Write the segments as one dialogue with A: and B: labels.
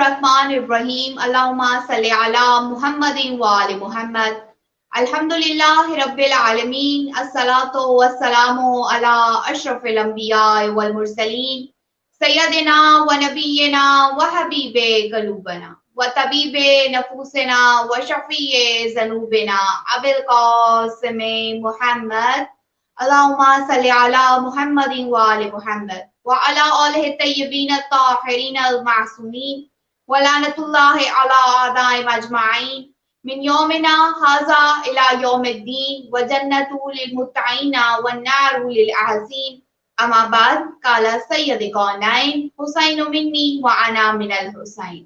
A: Bismillahirrahmanirrahim. Allahumma salli ala Muhammadin wa ali Muhammad. Alhamdulillahi Rabbil Alameen. As-salatu was-salamu ala ashrafil anbiya wal mursaleen. Sayyidina wa nabiyyina wa habibi qulubina wa tabibi nafusina wa shafi'i zanubina Abil Qasim Muhammad. Allahumma salli ala Muhammadin wa ali Muhammad wa ala alihi tayyibin at-tahirin al-ma'sumin wa lanatullahi ala a'da'ihim ajma'in min yawmina hadha ila yawmiddin wa jannatu lil muttaqina wan naru lil ahzin. Amma ba'd, qala sayyid qawnain Husayn minni wa ana min al-Husayn.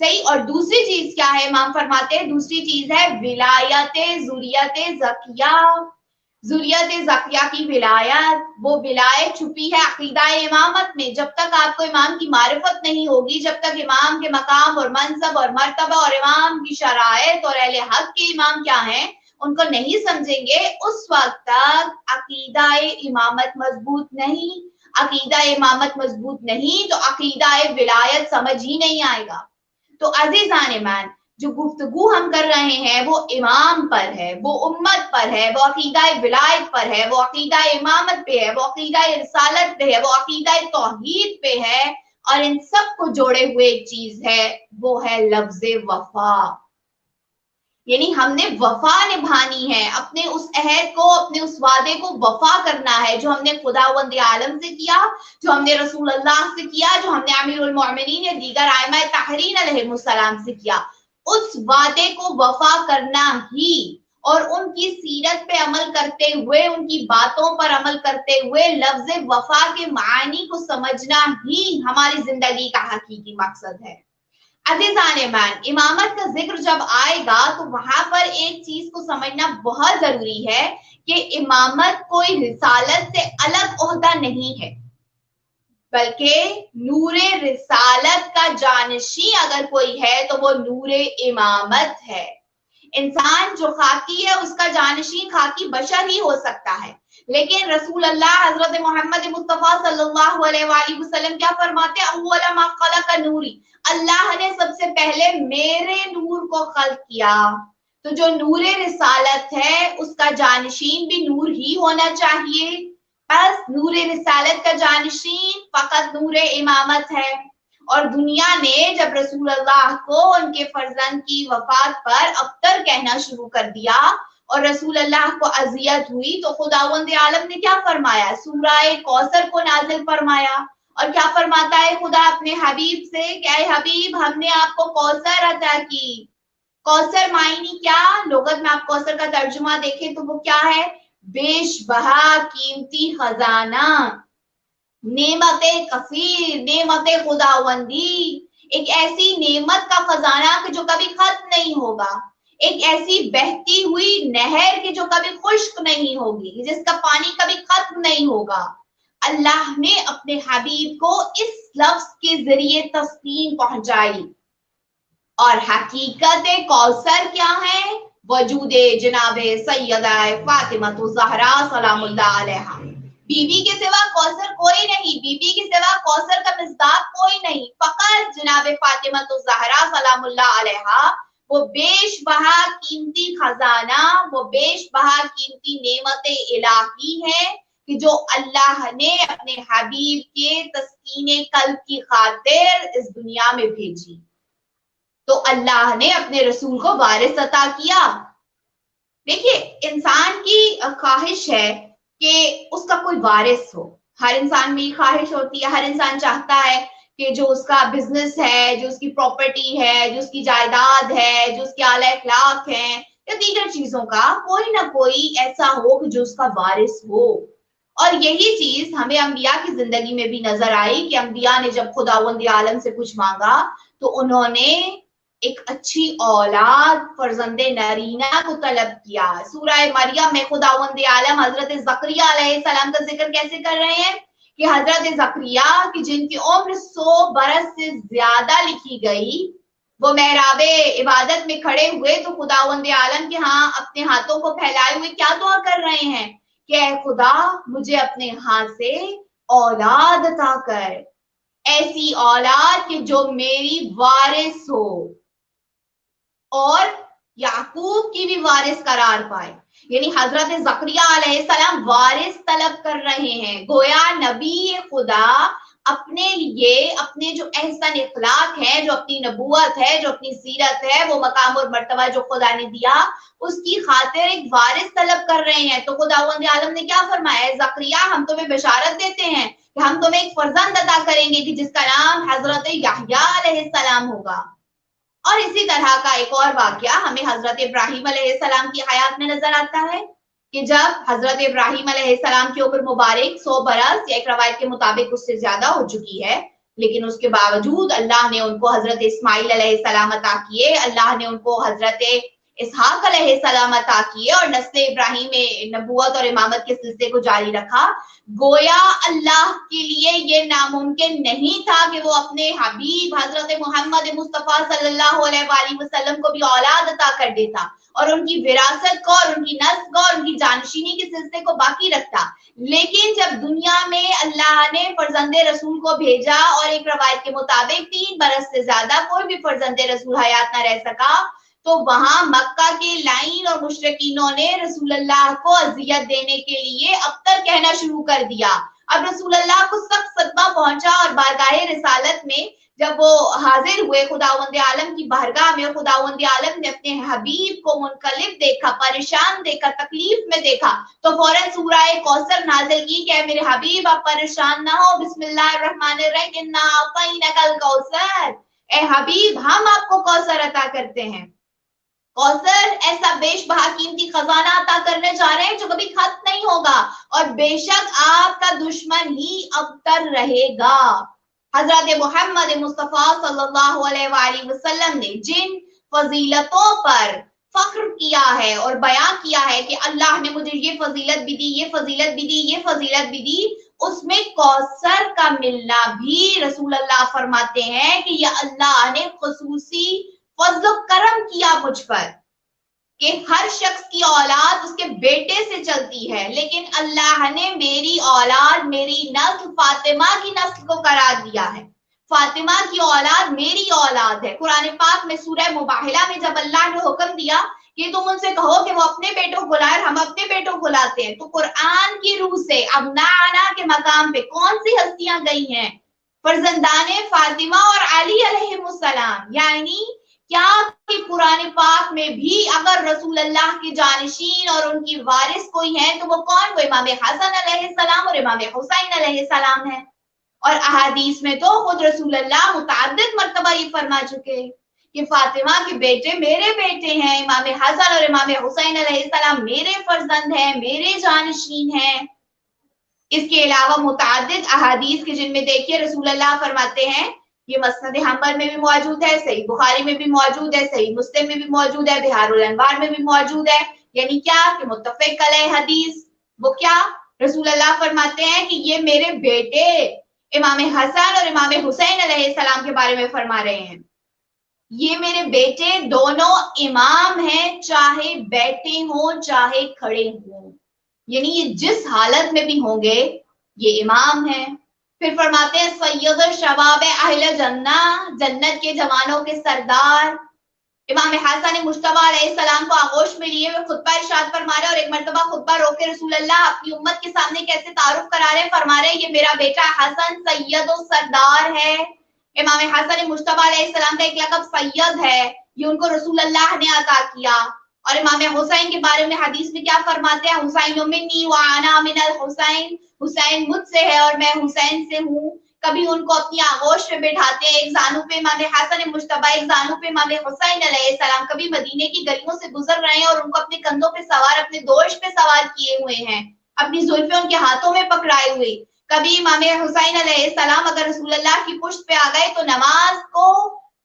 A: صحیح. اور دوسری چیز کیا ہے؟ امام فرماتے ہیں دوسری چیز ہے ولایت ذریت زکیہ. ذریت زکیہ کی ولایت، وہ ولایت چھپی ہے عقیدہ امامت میں. جب تک آپ کو امام کی معرفت نہیں ہوگی، جب تک امام کے مقام اور منصب اور مرتبہ اور امام کی شرائط اور اہل حق کے امام کیا ہیں ان کو نہیں سمجھیں گے، اس وقت تک عقیدہ امامت مضبوط نہیں. عقیدہ امامت مضبوط نہیں تو عقیدہ ولایت سمجھ ہی نہیں آئے گا. تو عزیزان ایمان، جو گفتگو ہم کر رہے ہیں وہ امام پر ہے، وہ امت پر ہے، وہ عقیدہ ولایت پر ہے، وہ عقیدہ امامت پہ ہے، وہ عقیدہ رسالت پہ ہے، وہ عقیدہ توحید پہ ہے. اور ان سب کو جوڑے ہوئے ایک چیز ہے، وہ ہے لفظ وفا. یعنی ہم نے وفا نبھانی ہے، اپنے اس عہد کو، اپنے اس وعدے کو وفا کرنا ہے جو ہم نے خداوند عالم سے کیا، جو ہم نے رسول اللہ سے کیا، جو ہم نے امیر المؤمنین یا دیگر ائمہ طاہرین علیہم السلام سے کیا. اس وعدے کو وفا کرنا ہی اور ان کی سیرت پہ عمل کرتے ہوئے، ان کی باتوں پر عمل کرتے ہوئے لفظ وفا کے معانی کو سمجھنا ہی ہماری زندگی کا حقیقی مقصد ہے. عزیزان ایمان، امامت کا ذکر جب آئے گا تو وہاں پر ایک چیز کو سمجھنا بہت ضروری ہے کہ امامت کوئی رسالت سے الگ عہدہ نہیں ہے، بلکہ نور رسالت کا جانشین اگر کوئی ہے تو وہ نور امامت ہے. انسان جو خاکی ہے اس کا جانشین خاکی بشر ہی ہو سکتا ہے، لیکن رسول اللہ حضرت محمد مصطفیٰ صلی اللہ علیہ وآلہ وسلم کیا فرماتے ہیں؟ اول ما خلق نوری، اللہ نے سب سے پہلے میرے نور کو خلق کیا. تو جو نور رسالت ہے اس کا جانشین بھی نور ہی ہونا چاہیے. بس نور رسالت کا جانشین فقط نور امامت ہے. اور دنیا نے جب رسول اللہ کو ان کے فرزند کی وفات پر ابتر کہنا شروع کر دیا اور رسول اللہ کو اذیت ہوئی تو خداوند عالم نے کیا فرمایا؟ سورہ کوثر کو نازل فرمایا. اور کیا فرماتا ہے خدا اپنے حبیب سے کہ اے حبیب، ہم نے آپ کو کوثر عطا کی. کوثر معنی کیا؟ لغت میں آپ کوثر کا ترجمہ دیکھیں تو وہ کیا ہے؟ بیش بہا قیمتی خزانہ، نعمت کثیر، نعمت خداوندی، ایک ایسی نعمت کا خزانہ کہ جو کبھی ختم نہیں ہوگا، ایک ایسی بہتی ہوئی نہر کہ جو کبھی خشک نہیں ہوگی، جس کا پانی کبھی ختم نہیں ہوگا. اللہ نے اپنے حبیب کو اس لفظ کے ذریعے تسکین پہنچائی. اور حقیقت کوثر کیا ہے؟ وجود جناب سیدہ فاطمہ الزہرا سلام اللہ علیہا. بی بی کے سوا کوثر کوئی نہیں، بی بی کے سوا کوثر کا مصداق کوئی نہیں، فقط جناب فاطمہ الزہرا سلام اللہ علیہا. وہ بیش بہا قیمتی خزانہ، وہ بیش بہا قیمتی نعمت الہی ہے کہ جو اللہ نے اپنے حبیب کے تسکین قلب کی خاطر اس دنیا میں بھیجی. تو اللہ نے اپنے رسول کو وارث عطا کیا. دیکھیے، انسان کی خواہش ہے کہ اس کا کوئی وارث ہو. ہر انسان میں خواہش ہوتی ہے، ہر انسان چاہتا ہے کہ جو اس کا بزنس ہے، جو اس کی پراپرٹی ہے، جو اس کی جائیداد ہے، جو اس کے اعلی اخلاق ہیں یا دیگر چیزوں کا کوئی نہ کوئی ایسا ہو کہ جو اس کا وارث ہو. اور یہی چیز ہمیں انبیاء کی زندگی میں بھی نظر آئی کہ انبیاء نے جب خداوند عالم سے کچھ مانگا تو انہوں نے ایک اچھی اولاد، فرزند نرینہ کو طلب کیا. سورہ مریم میں خداوند عالم حضرت زکریا علیہ السلام کا ذکر کیسے کر رہے ہیں کہ حضرت زکریا کی جن کی عمر 100 برس سے زیادہ لکھی گئی، وہ محراب عبادت میں کھڑے ہوئے تو خداوند عالم کے ہاں اپنے ہاتھوں کو پھیلائے ہوئے کیا دعا کر رہے ہیں کہ اے خدا مجھے اپنے ہاتھ سے اولاد عطا کر، ایسی اولاد کہ جو میری وارث ہو اور یعقوب کی بھی وارث قرار پائے. یعنی حضرت زکریا علیہ السلام وارث طلب کر رہے ہیں. گویا نبی خدا اپنے لیے اپنے جو احسن اخلاق ہے، جو اپنی نبوت ہے، جو اپنی سیرت ہے، وہ مقام اور مرتبہ جو خدا نے دیا اس کی خاطر ایک وارث طلب کر رہے ہیں. تو خداوند عالم نے کیا فرمایا؟ زکریا ہم تمہیں بشارت دیتے ہیں کہ ہم تمہیں ایک فرزند عطا کریں گے کہ جس کا نام حضرت یحییٰ علیہ السلام ہوگا. اور اسی طرح کا ایک اور واقعہ ہمیں حضرت ابراہیم علیہ السلام کی حیات میں نظر آتا ہے کہ جب حضرت ابراہیم علیہ السلام کی عمر مبارک 100 برس یا ایک روایت کے مطابق اس سے زیادہ ہو چکی ہے، لیکن اس کے باوجود اللہ نے ان کو حضرت اسماعیل علیہ السلام عطا کیے، اللہ نے ان کو حضرت اسحاق علیہ السلام عطا کیے اور نسل ابراہیم میں نبوت اور امامت کے سلسلے کو جاری رکھا۔ گویا اللہ کے لیے یہ ناممکن نہیں تھا کہ وہ اپنے حبیب حضرت محمد مصطفیٰ صلی اللہ علیہ وآلہ وسلم کو بھی اولاد عطا کر دیتا اور ان کی وراثت کو اور ان کی نسل کو اور ان کی جانشینی کے سلسلے کو باقی رکھتا۔ لیکن جب دنیا میں اللہ نے فرزند رسول کو بھیجا اور ایک روایت کے مطابق 3 برس سے زیادہ کوئی بھی فرزند رسول حیات نہ رہ سکا، تو وہاں مکہ کے لائن اور مشرکینوں نے رسول اللہ کو اذیت دینے کے لیے ابتر کہنا شروع کر دیا۔ اب رسول اللہ کو سخت صدمہ پہنچا اور بارگاہ رسالت میں جب وہ حاضر ہوئے خداوند عالم کی بارگاہ میں، خداوند عالم نے اپنے حبیب کو منقلب دیکھا، پریشان دیکھا، تکلیف میں دیکھا، تو فوراً سورہ کوثر نازل کی کہ اے میرے حبیب آپ پریشان نہ ہو، بسم اللہ الرحمن الرحیم، انا اعطیناک الکوثر، اے حبیب ہم آپ کو کوثر عطا کرتے ہیں۔ کوثر ایسا بیش بہا قیمتی خزانہ عطا کرنے جا رہے ہیں جو کبھی ختم نہیں ہوگا، اور بے شک آپ کا دشمن ہی ابتر رہے گا۔ حضرت محمد مصطفیٰ صلی اللہ علیہ وآلہ وسلم نے جن فضیلتوں پر فخر کیا ہے اور بیان کیا ہے کہ اللہ نے مجھے یہ فضیلت بھی دی، یہ فضیلت بھی دی، یہ فضیلت بھی دی، اس میں کوثر کا ملنا بھی رسول اللہ فرماتے ہیں کہ یہ اللہ نے خصوصی فضل و کرم کیا مجھ پر کہ ہر شخص کی اولاد اس کے بیٹے سے چلتی ہے، لیکن اللہ نے میری اولاد، میری نسل فاطمہ کی نسل کو قرار دیا ہے۔ فاطمہ کی اولاد میری اولاد ہے۔ قرآن پاک میں سورہ مباہلہ میں جب اللہ نے حکم دیا کہ تم ان سے کہو کہ وہ اپنے بیٹوں کو لائیں، ہم اپنے بیٹوں کو لاتے ہیں، تو قرآن کی روح سے ابناءنا کے مقام پہ کون سی ہستیاں گئی ہیں؟ فرزندان فاطمہ اور علی علیہ السلام۔ یعنی کیا کہ قرآن پاک میں بھی اگر رسول اللہ کے جانشین اور ان کی وارث کوئی ہیں تو وہ کون؟ وہ امام حسن علیہ السلام اور امام حسین علیہ السلام ہیں۔ اور احادیث میں تو خود رسول اللہ متعدد مرتبہ یہ فرما چکے کہ فاطمہ کے بیٹے میرے بیٹے ہیں، امام حسن اور امام حسین علیہ السلام میرے فرزند ہیں، میرے جانشین ہیں۔ اس کے علاوہ متعدد احادیث کے جن میں دیکھیے رسول اللہ فرماتے ہیں، یہ مسند حنبل میں بھی موجود ہے، صحیح بخاری میں بھی موجود ہے، صحیح مسلم میں بھی موجود ہے، بہار الانوار میں بھی موجود ہے، یعنی کیا کہ متفق علیہ حدیث۔ وہ کیا؟ رسول اللہ فرماتے ہیں کہ یہ میرے بیٹے امام حسن اور امام حسین علیہ السلام کے بارے میں فرما رہے ہیں، یہ میرے بیٹے دونوں امام ہیں، چاہے بیٹھے ہوں چاہے کھڑے ہوں، یعنی یہ جس حالت میں بھی ہوں گے یہ امام ہیں۔ پھر فرماتے ہیں سید شباب اہل جنہ، جنت کے جوانوں کے سردار۔ امام حسن مجتبی علیہ السلام کو آغوش میں لیے ہوئے خطبہ ارشاد فرما رہے، اور ایک مرتبہ خطبہ روک کے رسول اللہ اپنی امت کے سامنے کیسے تعارف کرا رہے، فرما رہے یہ میرا بیٹا حسن سید و سردار ہے۔ امام حسن مجتبی علیہ السلام کا ایک لقب سید ہے، یہ ان کو رسول اللہ نے عطا کیا۔ اور امام حسین کے بارے میں حدیث میں کیا فرماتے ہیں؟ حسین منی وانا من الحسین، حسین مجھ سے ہے اور میں حسین سے ہوں۔ کبھی ان کو اپنی آغوش پہ بٹھاتے ہیں، ایک زانو پہ امام حسن مجتبی، ایک زانو پہ امام حسین علیہ السلام، کبھی مدینے کی گلیوں سے گزر رہے ہیں اور ان کو اپنے کندھوں پہ سوار، اپنے دوش پہ سوار کیے ہوئے ہیں، اپنی زلفیں ان کے ہاتھوں میں پکڑائے ہوئے۔ کبھی امام حسین علیہ السلام اگر رسول اللہ کی پشت پہ آ گئے تو نماز کو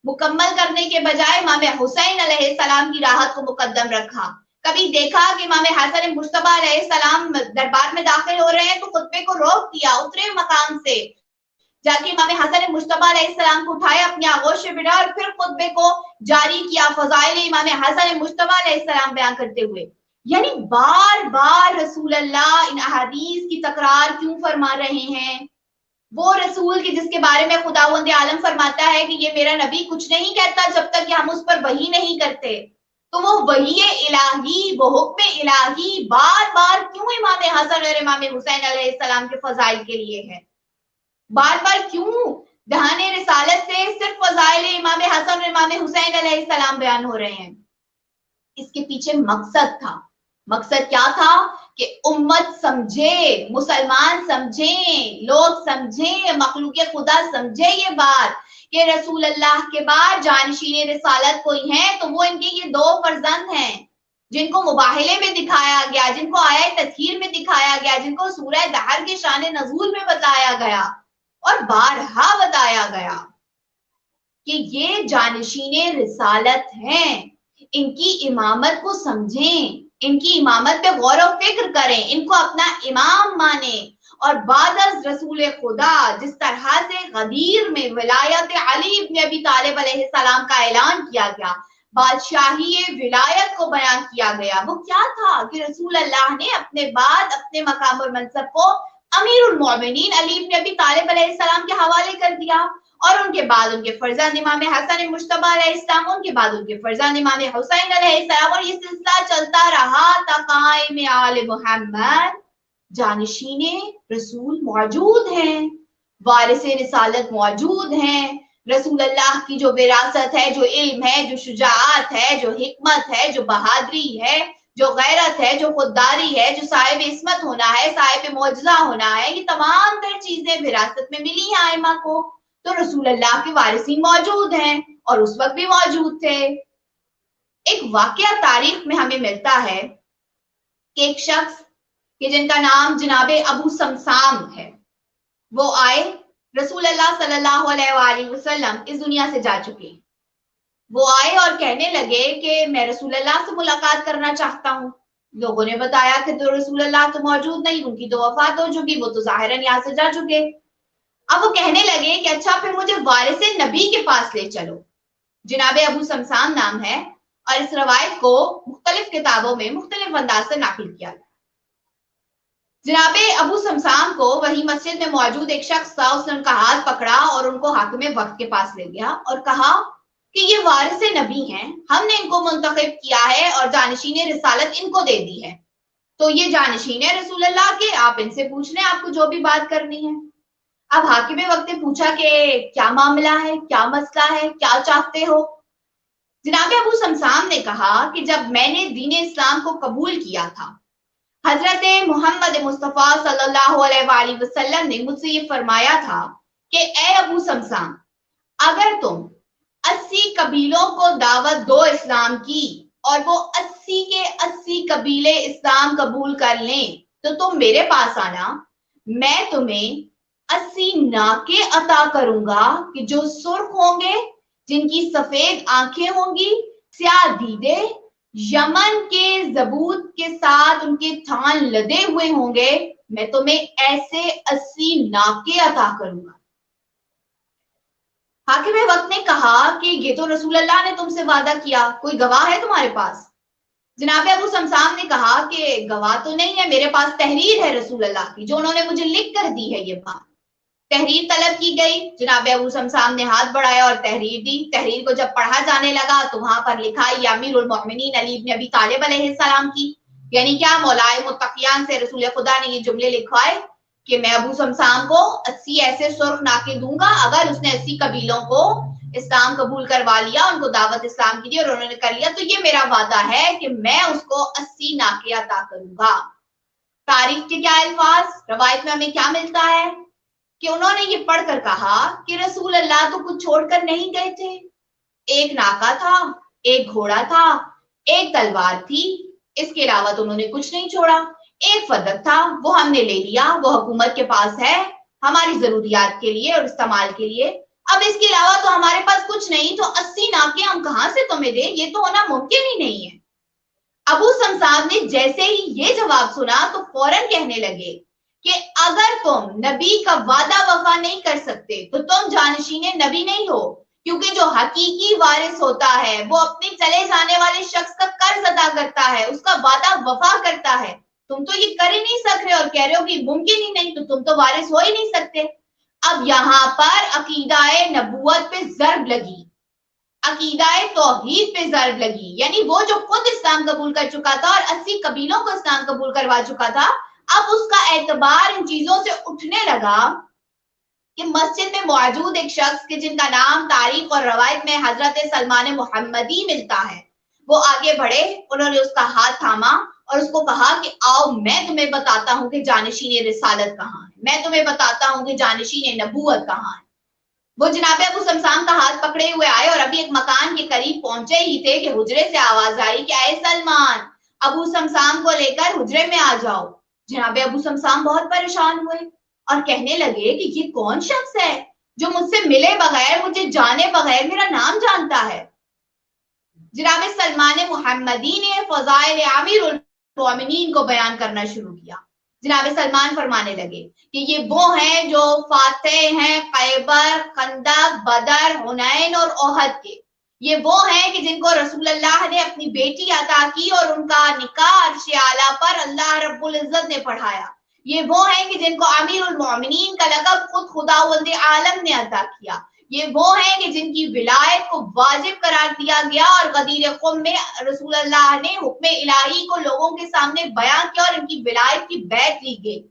A: مکمل کرنے کے بجائے امام حسین علیہ السلام کی راحت کو مقدم رکھا۔ کبھی دیکھا کہ امام حسن مجتبی علیہ السلام دربار میں داخل ہو رہے ہیں تو خطبے کو روک دیا، اترے مقام سے، جا کے امام حسن مجتبی علیہ السلام کو اٹھایا، اپنی آغوش سے بٹھا اور پھر خطبے کو جاری کیا، فضائل امام حسن مجتبی علیہ السلام بیان کرتے ہوئے۔ یعنی بار بار رسول اللہ ان احادیث کی تکرار کیوں فرما رہے ہیں؟ وہ رسول کی جس کے بارے میں خداوند عالم فرماتا ہے کہ یہ میرا نبی کچھ نہیں کہتا جب تک کہ ہم اس پر وحی نہیں کرتے، تو وہ وحی الہی، وہ حکم الہی بار بار کیوں امام حسن اور امام حسین علیہ السلام کے فضائل کے لیے ہے؟ بار بار کیوں دہان رسالت سے صرف فضائل امام حسن اور امام حسین علیہ السلام بیان ہو رہے ہیں؟ اس کے پیچھے مقصد تھا۔ مقصد کیا تھا؟ کہ امت سمجھے، مسلمان سمجھیں، لوگ سمجھیں، مخلوق خدا سمجھے یہ بات کہ رسول اللہ کے بعد جانشین رسالت کوئی ہیں تو وہ ان کے یہ 2 فرزند ہیں جن کو مباہلے میں دکھایا گیا، جن کو آیت تطہیر میں دکھایا گیا، جن کو سورہ دہر کے شان نزول میں بتایا گیا، اور بارہا بتایا گیا کہ یہ جانشین رسالت ہیں، ان کی امامت کو سمجھیں، ان کی امامت پہ غور و فکر کریں، ان کو اپنا امام مانیں. اور بعد از رسول خدا جس طرح سے غدیر میں ولایت علی ابن ابی طالب علیہ السلام کا اعلان کیا گیا، بادشاہی ولایت کو بیان کیا گیا، وہ کیا تھا کہ رسول اللہ نے اپنے بعد اپنے مقام اور منصب کو امیر المومنین علی ابن ابی طالب علیہ السلام کے حوالے کر دیا، اور ان کے بعد ان کے فرزند امام حسن مجتبی علیہ السلام، ان کے بعد ان کے فرزند امام حسین علیہ السلام، اور یہ سلسلہ چلتا رہا تا قائم آل محمد. جانشین رسول موجود ہیں، وارث رسالت موجود ہیں، رسول اللہ کی جو وراثت ہے، جو علم ہے، جو شجاعت ہے، جو حکمت ہے، جو بہادری ہے، جو غیرت ہے، جو خودداری ہے، جو صاحب عصمت ہونا ہے، صاحب معجزہ ہونا ہے، یہ تمام تر چیزیں وراثت میں ملی ہیں ائمہ کو. تو رسول اللہ کے وارثین موجود ہیں اور اس وقت بھی موجود تھے. ایک واقعہ تاریخ میں ہمیں ملتا ہے کہ ایک شخص کہ جن کا نام جناب ابو سمسام ہے، وہ آئے، رسول اللہ صلی اللہ علیہ وآلہ وسلم اس دنیا سے جا چکے. وہ آئے اور کہنے لگے کہ میں رسول اللہ سے ملاقات کرنا چاہتا ہوں. لوگوں نے بتایا کہ تو رسول اللہ تو موجود نہیں، ان کی تو وفات ہو چکی، وہ تو ظاہراً یہاں سے جا چکے. اب وہ کہنے لگے کہ اچھا پھر مجھے وارث نبی کے پاس لے چلو. جناب ابو سمسام نام ہے، اور اس روایت کو مختلف کتابوں میں مختلف انداز سے نقل کیا گیا. جناب ابو سمسام کو وہی مسجد میں موجود ایک شخص تھا، اس نے ان کا ہاتھ پکڑا اور ان کو حاکم وقت کے پاس لے گیا اور کہا کہ یہ وارث نبی ہیں، ہم نے ان کو منتخب کیا ہے اور جانشین رسالت ان کو دے دی ہے، تو یہ جانشین ہے رسول اللہ کے، آپ ان سے پوچھ لیں آپ کو جو بھی بات کرنی ہے. اب حاکم وقت نے پوچھا کہ کیا معاملہ ہے، کیا مسئلہ ہے، کیا چاہتے ہو؟ جناب ابو سمسام نے کہا کہ جب میں نے دین اسلام کو قبول کیا تھا، حضرت محمد مصطفیٰ صلی اللہ علیہ وآلہ وسلم نے مجھ سے یہ فرمایا تھا کہ اے ابو سمسام، اگر تم 80 قبیلوں کو دعوت دو اسلام کی اور وہ 80 کے 80 قبیلے اسلام قبول کر لیں تو تم میرے پاس آنا، میں تمہیں 80 ناکے عطا کروں گا کہ جو سرخ ہوں گے، جن کی سفید آنکھیں ہوں گی، سیاہ دیدے، یمن کے زبود کے ساتھ ان کے تھان لدے ہوئے ہوں گے، میں تمہیں ایسے 80 ناکے عطا کروں گا. حاکم وقت نے کہا کہ یہ تو رسول اللہ نے تم سے وعدہ کیا، کوئی گواہ ہے تمہارے پاس؟ جناب ابو سمسام نے کہا کہ گواہ تو نہیں ہے، میرے پاس تحریر ہے رسول اللہ کی جو انہوں نے مجھے لکھ کر دی ہے. یہ بات تحریر طلب کی گئی، جناب ابو سمسام نے ہاتھ بڑھایا اور تحریر دی. تحریر کو جب پڑھا جانے لگا تو وہاں پر لکھا یہ امیر المؤمنین علی ابن ابی طالب علیہ السلام کی، یعنی کیا مولائے متقیان سے رسول خدا نے یہ جملے لکھوائے کہ میں ابو سمسام کو 80 ایسے سرخ ناکے دوں گا اگر اس نے 80 قبیلوں کو اسلام قبول کروا لیا، ان کو دعوت اسلام کی دی اور انہوں نے کر لیا، تو یہ میرا وعدہ ہے کہ میں اس کو 80 ناکے عطا کروں گا. تاریخ کے کیا الفاظ، روایت میں ہمیں کیا ملتا ہے کہ انہوں نے یہ پڑھ کر کہا کہ رسول اللہ تو کچھ چھوڑ کر نہیں گئے تھے، ایک ناکا تھا، ایک گھوڑا تھا، ایک تلوار تھی، اس کے علاوہ تو انہوں نے کچھ نہیں چھوڑا. ایک فدق تھا، وہ ہم نے لے لیا، وہ حکومت کے پاس ہے ہماری ضروریات کے لیے اور استعمال کے لیے. اب اس کے علاوہ تو ہمارے پاس کچھ نہیں، تو 80 ناکے ہم کہاں سے تمہیں دیں، یہ تو ہونا ممکن ہی نہیں ہے. ابو سمسام نے جیسے ہی یہ جواب سنا تو فوراً کہنے لگے کہ اگر تم نبی کا وعدہ وفا نہیں کر سکتے تو تم جانشین نبی نہیں ہو، کیونکہ جو حقیقی وارث ہوتا ہے وہ اپنے چلے جانے والے شخص کا قرض ادا کرتا ہے، اس کا وعدہ وفا کرتا ہے. تم تو یہ کر ہی نہیں سک رہے اور کہہ رہے ہو کہ ممکن ہی نہیں، تو تم تو وارث ہو ہی نہیں سکتے. اب یہاں پر عقیدہ نبوت پہ ضرب لگی، عقیدہ توحید پہ ضرب لگی، یعنی وہ جو خود اسلام قبول کر چکا تھا اور 80 قبیلوں کو اسلام قبول کروا چکا تھا، اب اس کا اعتبار ان چیزوں سے اٹھنے لگا کہ مسجد میں موجود ایک شخص کے جن کا نام تاریخ اور روایت میں حضرت سلمان محمدی ملتا ہے، وہ آگے بڑھے، انہوں نے اس کا ہاتھ تھاما اور اس کو کہا کہ آؤ میں تمہیں بتاتا ہوں کہ جانشین رسالت کہاں ہے، میں تمہیں بتاتا ہوں کہ جانشین نبوت کہاں ہے. وہ جناب ابو سمسام کا ہاتھ پکڑے ہوئے آئے اور ابھی ایک مکان کے قریب پہنچے ہی تھے کہ حجرے سے آواز آئی کہ اے سلمان، ابو سمسام کو لے کر حجرے میں آ جاؤ. جناب ابو سمسام بہت پریشان ہوئے، اور کہنے لگے کہ یہ کون شخص ہے جو مجھ سے ملے بغیر، مجھے جانے بغیر میرا نام جانتا ہے۔ جناب سلمان محمدی نے فضائل امیر المومنین کو بیان کرنا شروع کیا۔ جناب سلمان فرمانے لگے کہ یہ وہ ہیں جو فاتح ہیں خیبر، خندق، بدر، حنین اور احد کے۔ یہ وہ ہیں کہ جن کو رسول اللہ نے اپنی بیٹی عطا کی اور ان کا نکاح عرش اعلیٰ پر اللہ رب العزت نے پڑھایا۔ یہ وہ ہیں کہ جن کو امیر المومنین کا لقب خود خداوند عالم نے عطا کیا۔ یہ وہ ہیں کہ جن کی ولایت کو واجب قرار دیا گیا اور غدیر قم میں رسول اللہ نے حکم الہی کو لوگوں کے سامنے بیان کیا اور ان کی ولایت کی بیعت لی گئی۔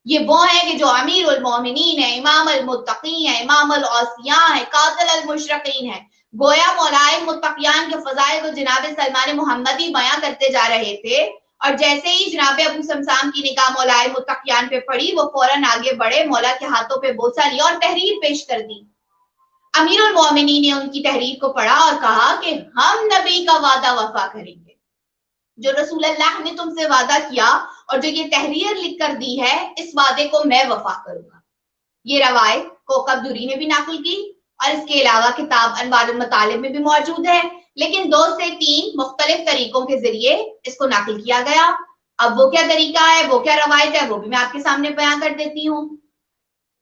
A: یہ وہ ہیں کہ جو امیر المومنین ہیں، امام المتقین ہیں، امام الاوصیاء ہیں، قاتل المشرقین ہیں۔ گویا مولائے متقیان کے فضائل کو جناب سلمان محمدی بیان کرتے جا رہے تھے، اور جیسے ہی جناب ابو سمسام کی نگاہ مولائے متقیان پہ پڑی، وہ فوراً آگے بڑھے، مولا کے ہاتھوں پہ بوسہ لیا اور تحریر پیش کر دی۔ امیر المومنین نے ان کی تحریر کو پڑھا اور کہا کہ ہم نبی کا وعدہ وفا کریں گے۔ جو رسول اللہ نے تم سے وعدہ کیا اور جو یہ تحریر لکھ کر دی ہے، اس وعدے کو میں وفا کروں گا۔ یہ روایت کوکب دوری نے بھی نقل کی اور اس کے علاوہ کتاب انوار المطالب میں بھی موجود ہے، لیکن 2 سے 3 مختلف طریقوں کے ذریعے اس کو نقل کیا گیا۔ اب وہ کیا طریقہ ہے، وہ کیا روایت ہے، وہ بھی میں آپ کے سامنے بیان کر دیتی ہوں۔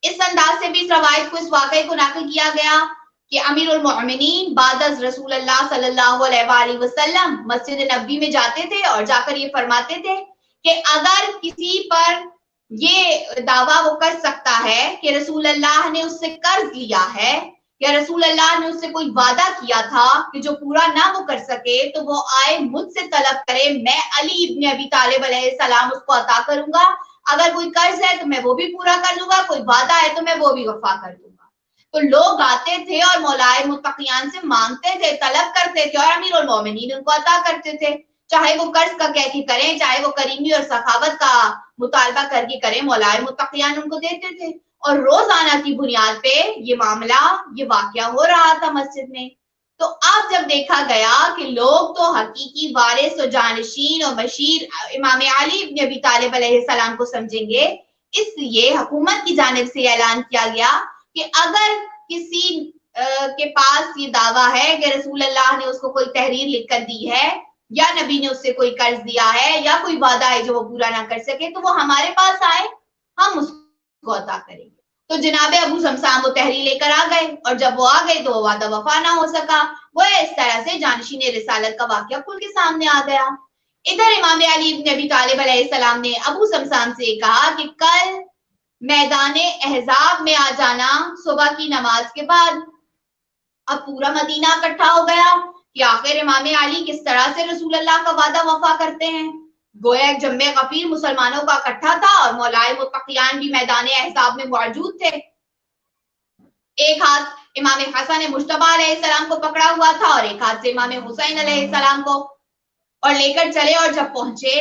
A: اس انداز سے بھی اس روایت کو، اس واقعے کو نقل کیا گیا کہ امیر المومنین بعد از رسول اللہ صلی اللہ علیہ وآلہ وسلم مسجد نبوی میں جاتے تھے اور جا کر یہ فرماتے تھے کہ اگر کسی پر یہ دعویٰ وہ کر سکتا ہے کہ رسول اللہ نے اس سے قرض لیا ہے یا رسول اللہ نے اس سے کوئی وعدہ کیا تھا کہ جو پورا نہ وہ کر سکے، تو وہ آئے مجھ سے طلب کرے، میں علی ابن ابی طالب علیہ السلام اس کو عطا کروں گا۔ اگر کوئی قرض ہے تو میں وہ بھی پورا کر لوں گا، کوئی وعدہ ہے تو میں وہ بھی وفا کر دوں گا۔ تو لوگ آتے تھے اور مولائے متقیان سے مانگتے تھے، طلب کرتے تھے، اور امیر المومنین ان کو عطا کرتے تھے، چاہے وہ قرض کا کہہ کے کریں، چاہے وہ کریمی اور سخاوت کا مطالبہ کر کے کریں، مولائے متقیان ان کو دیتے تھے۔ اور روزانہ کی بنیاد پہ یہ معاملہ، یہ واقعہ ہو رہا تھا مسجد میں۔ تو اب جب دیکھا گیا کہ لوگ تو حقیقی وارث و جانشین اور مشیر امام علی ابن ابی طالب علیہ السلام کو سمجھیں گے، اس لیے حکومت کی جانب سے اعلان کیا گیا کہ اگر کسی کے پاس یہ دعویٰ ہے کہ رسول اللہ نے اس کو کوئی تحریر لکھ کر دی ہے یا نبی نے اس سے کوئی قرض دیا ہے یا کوئی وعدہ ہے جو وہ پورا نہ کر سکے، تو وہ ہمارے پاس آئے، ہم اس کو عطا کریں گے۔ تو جناب ابو سمسام وہ تحریر لے کر آ گئے، اور جب وہ آ گئے تو وہ وعدہ وفا نہ ہو سکا۔ وہ اس طرح سے جانشین رسالت کا واقعہ کھل کے سامنے آ گیا۔ ادھر امام علی ابن ابی طالب علیہ السلام نے ابو سمسام سے کہا کہ کل میدان احزاب میں آ جانا صبح کی نماز کے بعد۔ اب پورا مدینہ اکٹھا ہو گیا کہ آخر امام علی کس طرح سے رسول اللہ کا وعدہ وفا کرتے ہیں۔ گویا ایک جمع غفیر مسلمانوں کا اکٹھا تھا اور مولائے متقیان بھی میدان احزاب میں موجود تھے۔ ایک ہاتھ امام حسن مجتبی علیہ السلام کو پکڑا ہوا تھا اور ایک ہاتھ سے امام حسین علیہ السلام کو، اور لے کر چلے، اور جب پہنچے،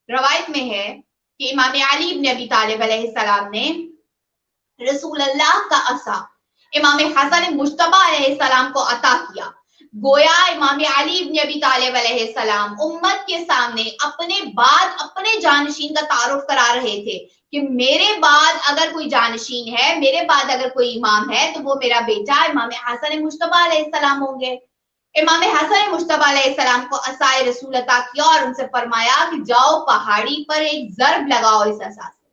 A: روایت میں ہے کہ امام علی ابن ابی طالب علیہ السلام نے رسول اللہ کا عصا امام حسن مجتبی علیہ السلام کو عطا کیا۔ گویا امام علی ابن ابی طالب علیہ السلام امت کے سامنے اپنے بعد اپنے جانشین کا تعارف کرا رہے تھے کہ میرے بعد اگر کوئی جانشین ہے، میرے بعد اگر کوئی امام ہے تو وہ میرا بیٹا امام حسن مجتبی علیہ السلام ہوں گے۔ امام حسن مجتبی علیہ السلام کو عصائے رسول عطا کیا اور ان سے فرمایا کہ جاؤ پہاڑی پر ایک ضرب لگاؤ اس عصا سے۔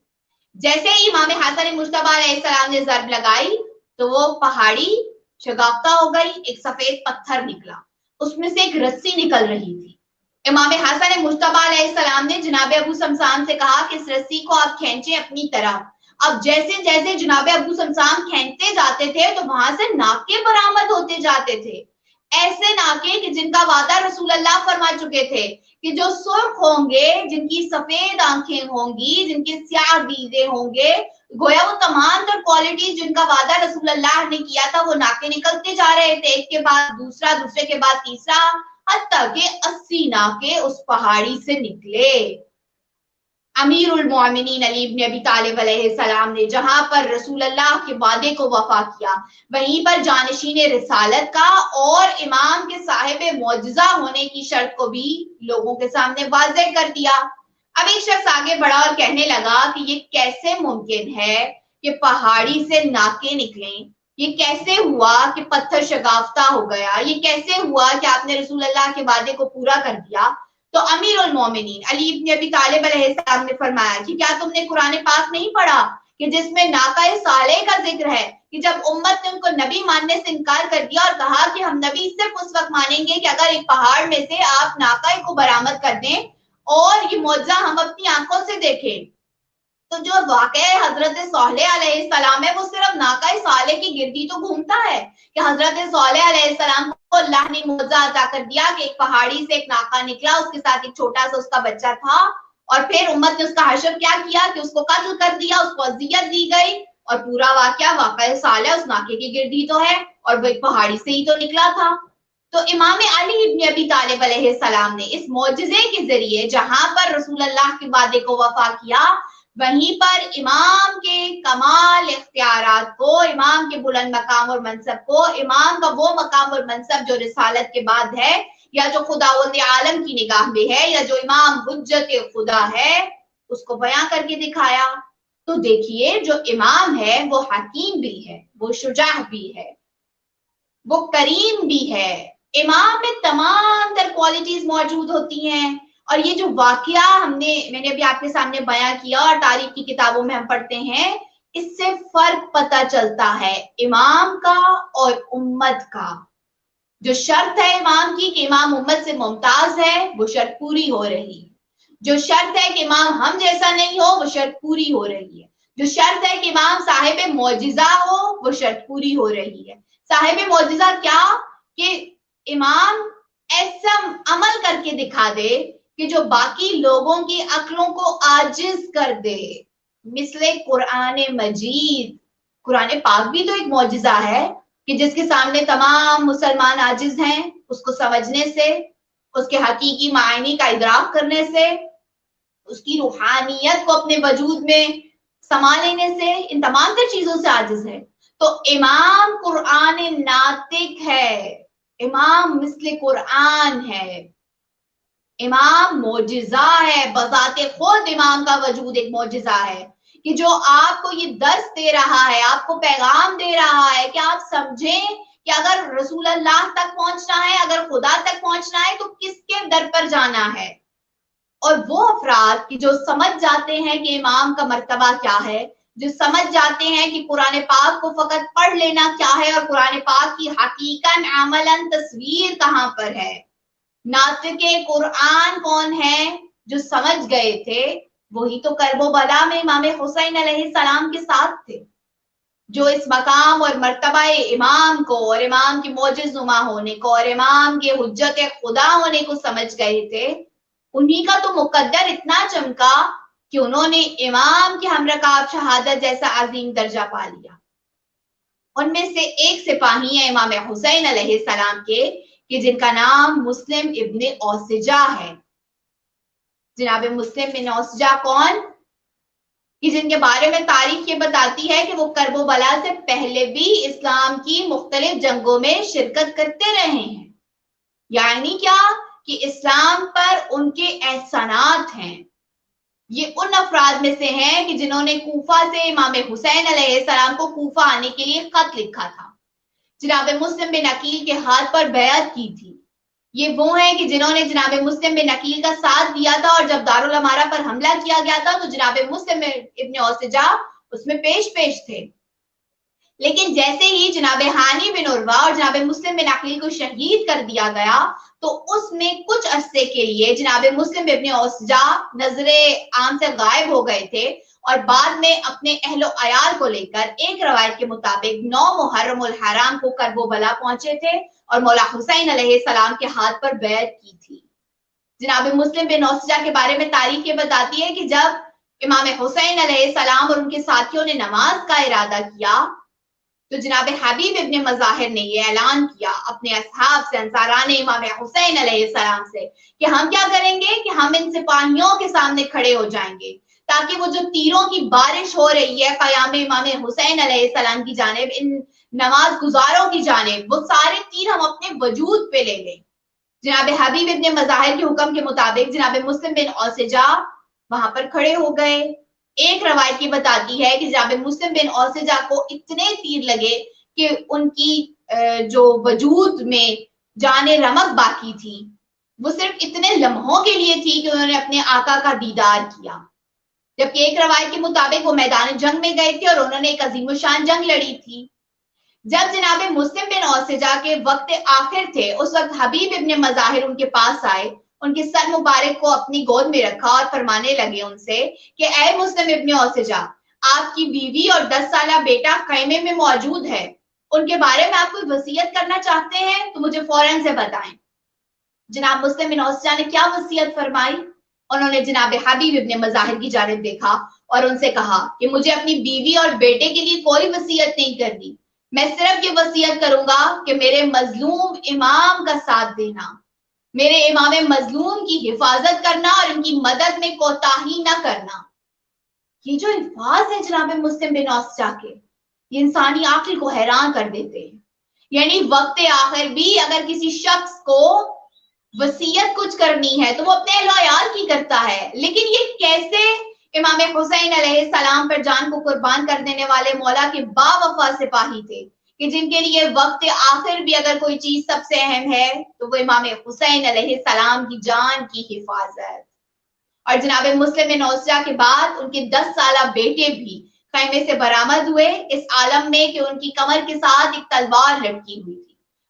A: جیسے ہی امام حسن مجتبی علیہ السلام نے ضرب لگائی تو وہ پہاڑی شگافتہ ہو گئی، ایک سفید پتھر نکلا، اس میں سے ایک رسی نکل رہی تھی۔ امام حسن مجتبی علیہ السلام نے جناب ابو سمسام سے کہا کہ اس رسی کو آپ کھینچیں اپنی طرف۔ اب جیسے جیسے جناب ابو سمسام کھینچتے جاتے تھے تو وہاں سے ناکے برآمد ہوتے جاتے تھے، ایسے ناکے کہ جن کا وعدہ رسول اللہ فرما چکے تھے کہ جو سرخ ہوں گے، جن کی سفید آنکھیں ہوں گی، جن کے سیاہ دیدے ہوں گے، گویا وہ تمام تر کوالٹیز جن کا وعدہ رسول اللہ نے کیا تھا، وہ ناکے نکلتے جا رہے تھے، ایک کے بعد دوسرا، دوسرے کے بعد تیسرا، حتیٰ کہ 80 ناکے اس پہاڑی سے نکلے۔ امیر المومنین علی ابن ابی طالب علیہ السلام نے جہاں پر رسول اللہ کے وعدے کو وفا کیا، وہیں پر جانشین رسالت کا اور امام کے صاحب معجزہ ہونے کی شرط کو بھی لوگوں کے سامنے واضح کر دیا۔ اب ایک شخص آگے بڑھا اور کہنے لگا کہ یہ کیسے ممکن ہے کہ پہاڑی سے ناکے نکلیں؟ یہ کیسے ہوا کہ پتھر شگافتہ ہو گیا؟ یہ کیسے ہوا کہ آپ نے رسول اللہ کے وعدے کو پورا کر دیا؟ تو امیر المومنین علی ابن ابی طالب علیہ السلام نے فرمایا کہ کیا تم نے قرآن پاک نہیں پڑھا کہ جس میں ناقہ صالح کا ذکر ہے کہ جب امت نے ان کو نبی ماننے سے انکار کر دیا اور کہا کہ ہم نبی صرف اس وقت مانیں گے کہ اگر ایک پہاڑ میں سے آپ ناقہ کو برآمد کر دیں اور یہ معجزہ ہم اپنی آنکھوں سے دیکھیں۔ تو جو واقعہ حضرت صالح علیہ السلام ہے وہ صرف ناقہ صالح کی گردی تو گھومتا ہے کہ حضرت صالح علیہ السلام کو اللہ نے معجزہ عطا کر دیا کہ ایک پہاڑی سے ایک ناقہ نکلا، اس کے ساتھ ایک چھوٹا سا اس کا بچہ تھا، اور پھر امت نے اس کا حشر کیا کیا کہ اس کو قتل کر دیا، اس کو اذیت دی گئی، اور پورا واقعہ صالح اس ناقے کی گردی تو ہے اور وہ ایک پہاڑی سے ہی تو نکلا تھا۔ تو امام علی ابن ابی طالب علیہ السلام نے اس معجزے کے ذریعے جہاں پر رسول اللہ کے وعدے کو وفا کیا، وہیں پر امام کے کمال اختیارات کو، امام کے بلند مقام اور منصب کو، امام کا وہ مقام اور منصب جو رسالت کے بعد ہے یا جو خداوند عالم کی نگاہ میں ہے یا جو امام حجت خدا ہے، اس کو بیان کر کے دکھایا۔ تو دیکھیے جو امام ہے وہ حکیم بھی ہے، وہ شجاع بھی ہے، وہ کریم بھی ہے، امام میں تمام تر کوالٹیز موجود ہوتی ہیں۔ اور یہ جو واقعہ میں نے ابھی آپ کے سامنے بیان کیا اور تاریخ کی کتابوں میں ہم پڑھتے ہیں، اس سے فرق پتہ چلتا ہے امام کا اور امت کا۔ جو شرط ہے امام کی کہ امام امت سے ممتاز ہے، وہ شرط پوری ہو رہی ہے۔ جو شرط ہے کہ امام ہم جیسا نہیں ہو، وہ شرط پوری ہو رہی ہے۔ جو شرط ہے کہ امام صاحب معجزہ ہو، وہ شرط پوری ہو رہی ہے۔ صاحب معجزہ کیا؟ کہ امام ایسا عمل کر کے دکھا دے کہ جو باقی لوگوں کی عقلوں کو عاجز کر دے، مثل قرآن مجید۔ قرآن پاک بھی تو ایک معجزہ ہے کہ جس کے سامنے تمام مسلمان عاجز ہیں، اس کو سمجھنے سے، اس کے حقیقی معنی کا ادراک کرنے سے، اس کی روحانیت کو اپنے وجود میں سما لینے سے، ان تمام تر چیزوں سے عاجز ہے۔ تو امام قرآن ناطق ہے، امام مثل قرآن ہے، امام معجزہ ہے، بذات خود امام کا وجود ایک معجزہ ہے کہ جو آپ کو یہ درس دے رہا ہے، آپ کو پیغام دے رہا ہے کہ آپ سمجھیں کہ اگر رسول اللہ تک پہنچنا ہے، اگر خدا تک پہنچنا ہے تو کس کے در پر جانا ہے۔ اور وہ افراد جو سمجھ جاتے ہیں کہ امام کا مرتبہ کیا ہے، جو سمجھ جاتے ہیں کہ قرآن پاک کو فقط پڑھ لینا کیا ہے اور قرآن پاک کی حقیقاً عملاً تصویر کہاں پر ہے، ناطق قرآن کون ہے، جو سمجھ گئے تھے وہی تو کرب و بلا میں امام حسین علیہ السلام کے ساتھ تھے، جو اس مقام اور مرتبہ امام کو اور امام کے معجز نما ہونے کو اور امام کے حجت خدا ہونے کو سمجھ گئے تھے، انہی کا تو مقدر اتنا چمکا کہ انہوں نے امام کے ہمرکاب شہادت جیسا عظیم درجہ پا لیا۔ ان میں سے ایک سپاہی ہیں امام حسین علیہ السلام کے کہ جن کا نام مسلم ابن اوسجہ ہے۔ جناب مسلم بن اوسجہ کون؟ کہ جن کے بارے میں تاریخ یہ بتاتی ہے کہ وہ کرب و بلا سے پہلے بھی اسلام کی مختلف جنگوں میں شرکت کرتے رہے ہیں۔ یعنی کیا کہ اسلام پر ان کے احسانات ہیں۔ یہ ان افراد میں سے ہیں کہ جنہوں نے کوفہ سے امام حسین علیہ السلام کو کوفہ آنے کے لیے خط لکھا تھا، جناب مسلم بن عقیل کے ہاتھ پر بیعت کی تھی۔ یہ وہ ہیں کہ جنہوں نے جناب مسلم بن عقیل کا ساتھ دیا تھا، اور جب دارالامارہ پر حملہ کیا گیا تھا تو جناب مسلم ابن اوسجہ اس میں پیش تھے۔ لیکن جیسے ہی جناب ہانی بن عروہ اور جناب مسلم بن عقیل کو شہید کر دیا گیا تو اس میں کچھ عرصے کے لیے جناب مسلم ابن اوسجہ نظر عام سے غائب ہو گئے تھے، اور بعد میں اپنے اہل و عیال کو لے کر ایک روایت کے مطابق 9 محرم الحرام کو کرب و بلا پہنچے تھے اور مولا حسین علیہ السلام کے ہاتھ پر بیعت کی تھی۔ جناب مسلم بن اوسجہ کے بارے میں تاریخ یہ بتاتی ہے کہ جب امام حسین علیہ السلام اور ان کے ساتھیوں نے نماز کا ارادہ کیا تو جناب حبیب ابن مظاہر نے یہ اعلان کیا اپنے اصحاب سے، انصاران امام حسین علیہ السلام سے، کہ ہم کیا کریں گے کہ ہم ان سپاہیوں کے سامنے کھڑے ہو جائیں گے تاکہ وہ جو تیروں کی بارش ہو رہی ہے قیام امام حسین علیہ السلام کی جانب، ان نماز گزاروں کی جانب، وہ سارے تیر ہم اپنے وجود پہ لے لیں۔ جناب حبیب ابن مظاہر کے حکم کے مطابق جناب مسلم بن اوسجہ وہاں پر کھڑے ہو گئے، ایک روایت یہ بتاتی ہے کہ جناب مسلم بن اوسجہ کو اتنے تیر لگے کہ ان کی جو وجود میں جان رمق باقی تھی وہ صرف اتنے لمحوں کے لیے تھی کہ انہوں نے اپنے آقا کا دیدار کیا. جبکہ ایک روایت کے مطابق وہ میدان جنگ میں گئے تھے اور انہوں نے ایک عظیم الشان جنگ لڑی تھی. جب جناب مسلم بن اوسجہ کے وقت آخر تھے اس وقت حبیب ابن مظاہر ان کے پاس آئے, ان کے سر مبارک کو اپنی گود میں رکھا اور فرمانے لگے ان سے کہ اے مسلم ابن اوسجہ, آپ کی بیوی اور 10 سالہ بیٹا خیمے میں موجود ہے, ان کے بارے میں آپ کوئی وصیت کرنا چاہتے ہیں تو مجھے فوراً سے بتائیں. جناب مسلم بن اوسجہ نے کیا وصیت فرمائی؟ انہوں نے جناب حبیب ابن مظاہر کی جانب دیکھا اور ان سے کہا کہ مجھے اپنی بیوی اور بیٹے کے لیے کوئی وصیت نہیں کرنی, میں صرف یہ وصیت کروں گا کہ میرے مظلوم امام کا ساتھ دینا, میرے امام مظلوم کی حفاظت کرنا اور ان کی مدد میں کوتاہی نہ کرنا. یہ جو الفاظ ہیں جناب مسلم بن اوسجہ کے, یہ انسانی عقل کو حیران کر دیتے ہیں. یعنی وقت آخر بھی اگر کسی شخص کو وصیت کچھ کرنی ہے تو وہ اپنے اہل و عیال کی کرتا ہے, لیکن یہ کیسے امام حسین علیہ السلام پر جان کو قربان کر دینے والے مولا کے با وفا سپاہی تھے کہ جن کے لیے وقت آخر بھی اگر کوئی چیز سب سے اہم ہے تو وہ امام حسین علیہ السلام کی جان کی حفاظت. اور جناب مسلم بن اوسجہ کے بعد ان کے 10 سالہ بیٹے بھی خیمے سے برآمد ہوئے اس عالم میں کہ ان کی کمر کے ساتھ ایک تلوار لٹکی ہوئی تھی.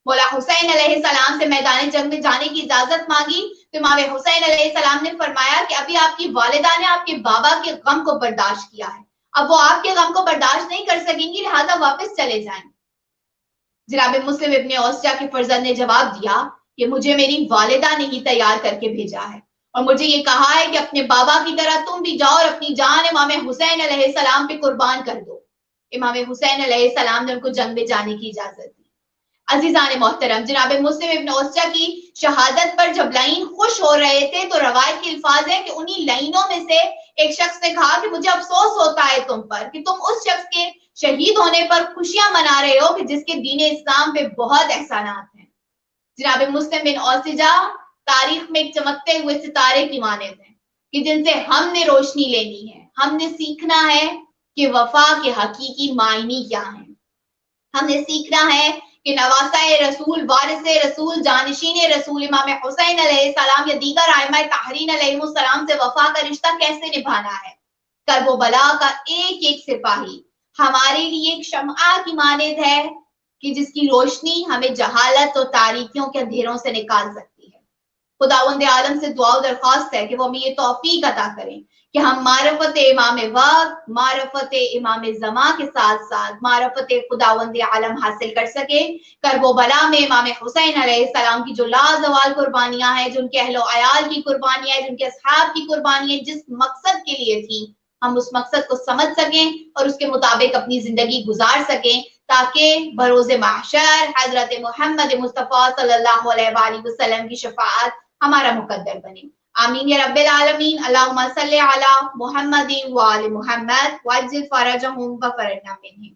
A: مولا حسین علیہ السلام سے میدان جنگ میں جانے کی اجازت مانگی تو امام حسین علیہ السلام نے فرمایا کہ ابھی آپ کی والدہ نے آپ کے بابا کے غم کو برداشت کیا ہے, اب وہ آپ کے غم کو برداشت نہیں کر سکیں گی, لہٰذا واپس چلے جائیں. جناب مسلم ابن اوسجہ کے فرزند نے جواب دیا کہ مجھے میری والدہ نے ہی تیار کر کے بھیجا ہے اور مجھے یہ کہا ہے کہ اپنے بابا کی طرح تم بھی جاؤ اور اپنی جان امام حسین علیہ السلام پہ قربان کر دو. امام حسین علیہ السلام نے ان کو جنگ میں جانے کی اجازت دی. عزیزان محترم, جناب مسلم ابن اوسجہ کی شہادت پر جب لعین خوش ہو رہے تھے تو روایت کے الفاظ ہیں کہ انہی لعینوں میں سے ایک شخص نے کہا کہ مجھے افسوس ہوتا ہے تم پر کہ تم اس شخص کے شہید ہونے پر خوشیاں منا رہے ہو کہ جس کے دین اسلام پہ بہت احسانات ہیں. جناب مسلم بن اوسجہ تاریخ میں ایک چمکتے ہوئے ستارے کی مانند ہیں کہ جن سے ہم نے روشنی لینی ہے, ہم نے سیکھنا ہے کہ وفا کے حقیقی معنی کیا ہیں, ہم نے سیکھنا ہے کہ نواسہ رسول, وارث رسول, جانشین رسول امام حسین علیہ السلام یا دیگر ائمہ طاہرین علیہ السلام سے وفا کا رشتہ کیسے نبھانا ہے. کرب و بلا کا ایک ایک سپاہی ہمارے لیے ایک شمع کی مانند ہے کہ جس کی روشنی ہمیں جہالت اور تاریکیوں کے اندھیروں سے نکال سکتی ہے. خداوند عالم سے دعا و درخواست ہے کہ وہ ہمیں یہ توفیق عطا کریں کہ ہم معرفت امام وقت, معرفت امام زمان کے ساتھ ساتھ معرفت خداوند عالم حاصل کر سکیں. کرب و بلا میں امام حسین علیہ السلام کی جو لازوال قربانیاں ہیں, جو ان کے اہل و عیال کی قربانیاں ہیں, جن کے اصحاب کی قربانیاں جس مقصد کے لیے تھی, ہم اس مقصد کو سمجھ سکیں اور اس کے مطابق اپنی زندگی گزار سکیں تاکہ بروز محشر حضرت محمد مصطفیٰ صلی اللہ علیہ وآلہ وسلم کی شفاعت ہمارا مقدر بنے. آمین یا رب العالمین. اللہم صلی علی محمد وآل محمد وعجل فرجہم وفرجنا منہم.